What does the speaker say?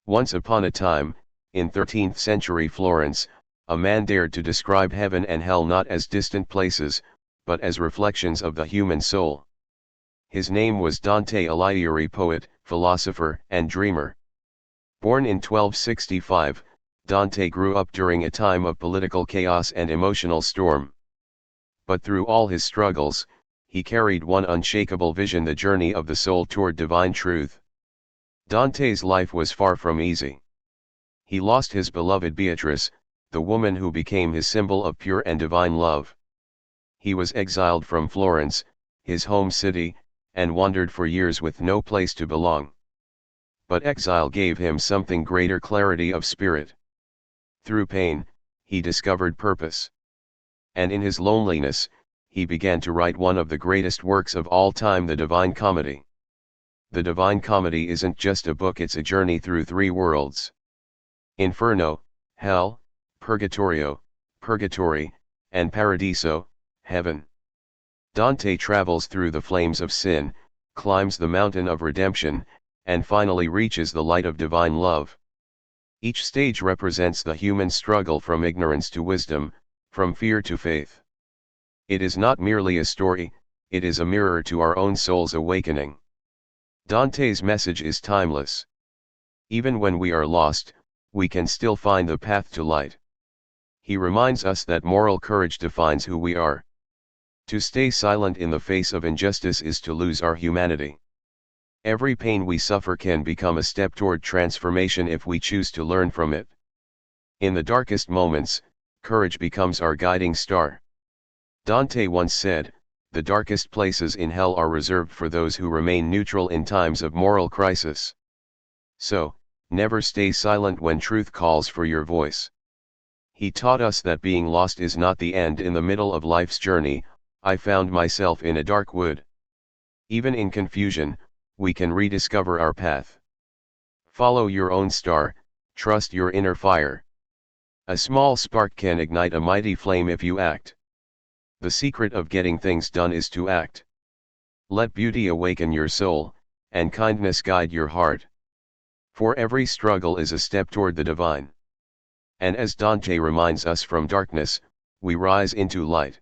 Once upon a time, in 13th century Florence, a man dared to describe heaven and hell not as distant places, but as reflections of the human soul. His name was Dante Alighieri, poet, philosopher, and dreamer. Born in 1265, Dante grew up during a time of political chaos and emotional storm. But through all his struggles, he carried one unshakable vision: the journey of the soul toward divine truth. Dante's life was far from easy. He lost his beloved Beatrice, the woman who became his symbol of pure and divine love. He was exiled from Florence, his home city, and wandered for years with no place to belong. But exile gave him something greater: clarity of spirit. Through pain, he discovered purpose. And in his loneliness, he began to write one of the greatest works of all time, the Divine Comedy. The Divine Comedy isn't just a book, it's a journey through three worlds: Inferno, hell; Purgatorio, purgatory; and Paradiso, heaven. Dante travels through the flames of sin, climbs the mountain of redemption, and finally reaches the light of divine love. Each stage represents the human struggle from ignorance to wisdom, from fear to faith. It is not merely a story, it is a mirror to our own soul's awakening. Dante's message is timeless. Even when we are lost, we can still find the path to light. He reminds us that moral courage defines who we are. To stay silent in the face of injustice is to lose our humanity. Every pain we suffer can become a step toward transformation if we choose to learn from it. In the darkest moments, courage becomes our guiding star. Dante once said, "The darkest places in hell are reserved for those who remain neutral in times of moral crisis." So, never stay silent when truth calls for your voice. He taught us that being lost is not the end. In the middle of life's journey, I found myself in a dark wood. Even in confusion, we can rediscover our path. Follow your own star, trust your inner fire. A small spark can ignite a mighty flame if you act. The secret of getting things done is to act. Let beauty awaken your soul, and kindness guide your heart. For every struggle is a step toward the divine. And as Dante reminds us, from darkness, we rise into light.